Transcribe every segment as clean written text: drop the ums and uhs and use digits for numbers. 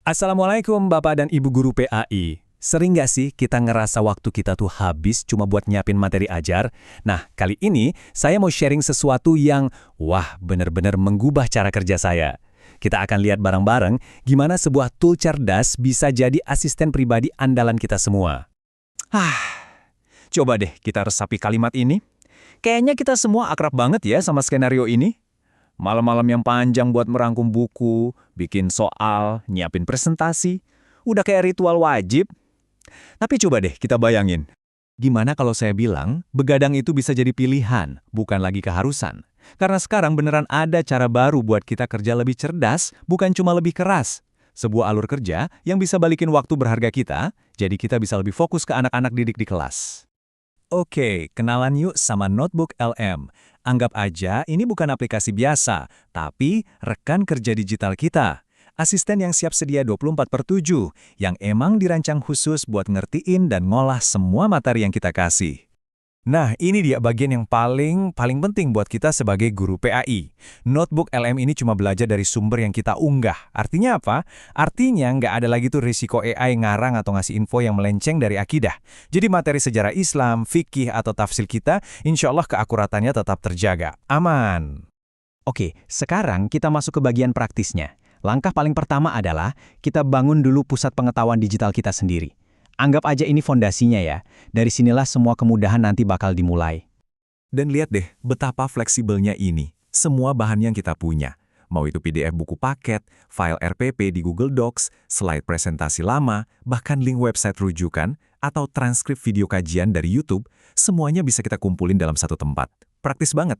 Assalamualaikum Bapak dan Ibu Guru PAI. Sering nggak sih kita ngerasa waktu kita tuh habis cuma buat nyiapin materi ajar? Nah, kali ini saya mau sharing sesuatu yang, bener-bener menggubah cara kerja saya. Kita akan lihat bareng-bareng gimana sebuah tool cerdas bisa jadi asisten pribadi andalan kita semua. Coba deh kita resapi kalimat ini. Kayaknya kita semua akrab banget ya sama skenario ini. Malam-malam yang panjang buat merangkum buku, bikin soal, nyiapin presentasi. Udah kayak ritual wajib. Tapi coba deh kita bayangin. Gimana kalau saya bilang, begadang itu bisa jadi pilihan, bukan lagi keharusan. Karena sekarang beneran ada cara baru buat kita kerja lebih cerdas, bukan cuma lebih keras. Sebuah alur kerja yang bisa balikin waktu berharga kita, jadi kita bisa lebih fokus ke anak-anak didik di kelas. Oke, kenalan yuk sama Notebook LM. Anggap aja ini bukan aplikasi biasa, tapi rekan kerja digital kita. Asisten yang siap sedia 24/7, yang emang dirancang khusus buat ngertiin dan ngolah semua materi yang kita kasih. Nah, ini dia bagian yang paling penting buat kita sebagai guru PAI. Notebook LM ini cuma belajar dari sumber yang kita unggah. Artinya apa? Artinya nggak ada lagi tuh risiko AI ngarang atau ngasih info yang melenceng dari akidah. Jadi materi sejarah Islam, fikih, atau tafsir kita, insya Allah keakuratannya tetap terjaga. Aman. Oke, sekarang kita masuk ke bagian praktisnya. Langkah paling pertama adalah kita bangun dulu pusat pengetahuan digital kita sendiri. Anggap aja ini fondasinya ya. Dari sinilah semua kemudahan nanti bakal dimulai. Dan lihat deh betapa fleksibelnya ini. Semua bahan yang kita punya. Mau itu PDF buku paket, file RPP di Google Docs, slide presentasi lama, bahkan link website rujukan, atau transkrip video kajian dari YouTube, semuanya bisa kita kumpulin dalam satu tempat. Praktis banget.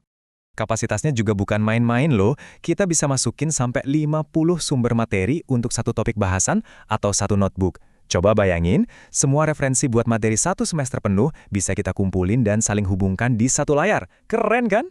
Kapasitasnya juga bukan main-main loh. Kita bisa masukin sampai 50 sumber materi untuk satu topik bahasan atau satu notebook. Coba bayangin, semua referensi buat materi satu semester penuh bisa kita kumpulin dan saling hubungkan di satu layar. Keren kan?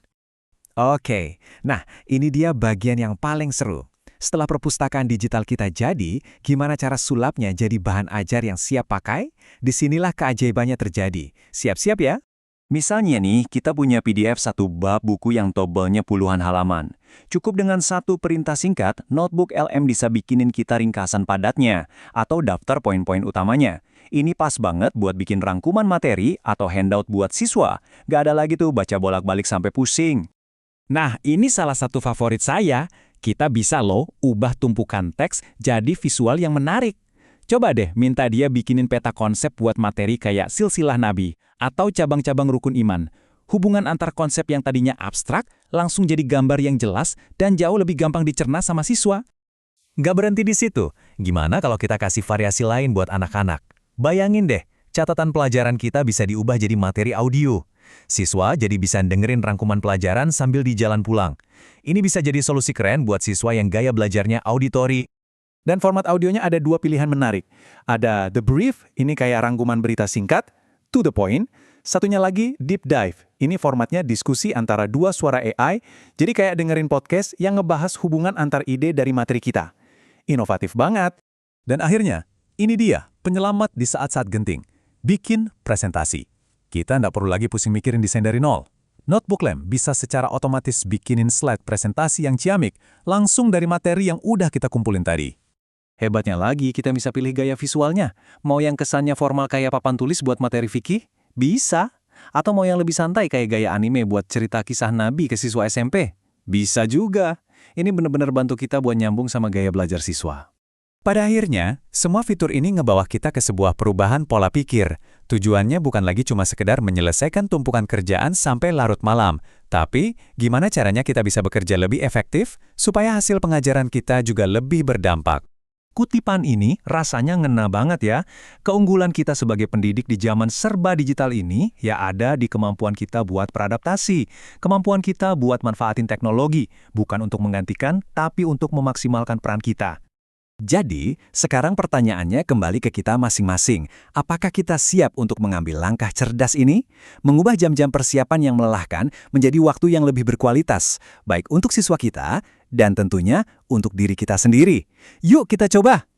Oke, nah ini dia bagian yang paling seru. Setelah perpustakaan digital kita jadi, gimana cara sulapnya jadi bahan ajar yang siap pakai? Disinilah keajaibannya terjadi. Siap-siap ya? Misalnya nih, kita punya PDF satu bab buku yang tobalnya puluhan halaman. Cukup dengan satu perintah singkat, Notebook LM bisa bikinin kita ringkasan padatnya, atau daftar poin-poin utamanya. Ini pas banget buat bikin rangkuman materi atau handout buat siswa. Gak ada lagi tuh baca bolak-balik sampai pusing. Nah, ini salah satu favorit saya. Kita bisa loh ubah tumpukan teks jadi visual yang menarik. Coba deh minta dia bikinin peta konsep buat materi kayak silsilah Nabi atau cabang-cabang rukun iman. Hubungan antar konsep yang tadinya abstrak langsung jadi gambar yang jelas dan jauh lebih gampang dicerna sama siswa. Nggak berhenti di situ. Gimana kalau kita kasih variasi lain buat anak-anak? Bayangin deh, catatan pelajaran kita bisa diubah jadi materi audio. Siswa jadi bisa dengerin rangkuman pelajaran sambil di jalan pulang. Ini bisa jadi solusi keren buat siswa yang gaya belajarnya auditori. Dan format audionya ada dua pilihan menarik. Ada The Brief, ini kayak rangkuman berita singkat, to the point. Satunya lagi Deep Dive, ini formatnya diskusi antara dua suara AI, jadi kayak dengerin podcast yang ngebahas hubungan antar ide dari materi kita. Inovatif banget. Dan akhirnya, ini dia penyelamat di saat-saat genting. Bikin presentasi. Kita nggak perlu lagi pusing mikirin desain dari nol. Notebook LM bisa secara otomatis bikinin slide presentasi yang ciamik, langsung dari materi yang udah kita kumpulin tadi. Hebatnya lagi, kita bisa pilih gaya visualnya. Mau yang kesannya formal kayak papan tulis buat materi fikih? Bisa. Atau mau yang lebih santai kayak gaya anime buat cerita kisah Nabi ke siswa SMP? Bisa juga. Ini benar-benar bantu kita buat nyambung sama gaya belajar siswa. Pada akhirnya, semua fitur ini ngebawa kita ke sebuah perubahan pola pikir. Tujuannya bukan lagi cuma sekedar menyelesaikan tumpukan kerjaan sampai larut malam, tapi gimana caranya kita bisa bekerja lebih efektif supaya hasil pengajaran kita juga lebih berdampak. Kutipan ini rasanya ngena banget ya. Keunggulan kita sebagai pendidik di zaman serba digital ini ya ada di kemampuan kita buat beradaptasi. Kemampuan kita buat manfaatin teknologi, bukan untuk menggantikan, tapi untuk memaksimalkan peran kita. Jadi, sekarang pertanyaannya kembali ke kita masing-masing. Apakah kita siap untuk mengambil langkah cerdas ini? Mengubah jam-jam persiapan yang melelahkan menjadi waktu yang lebih berkualitas, baik untuk siswa kita dan tentunya untuk diri kita sendiri. Yuk kita coba!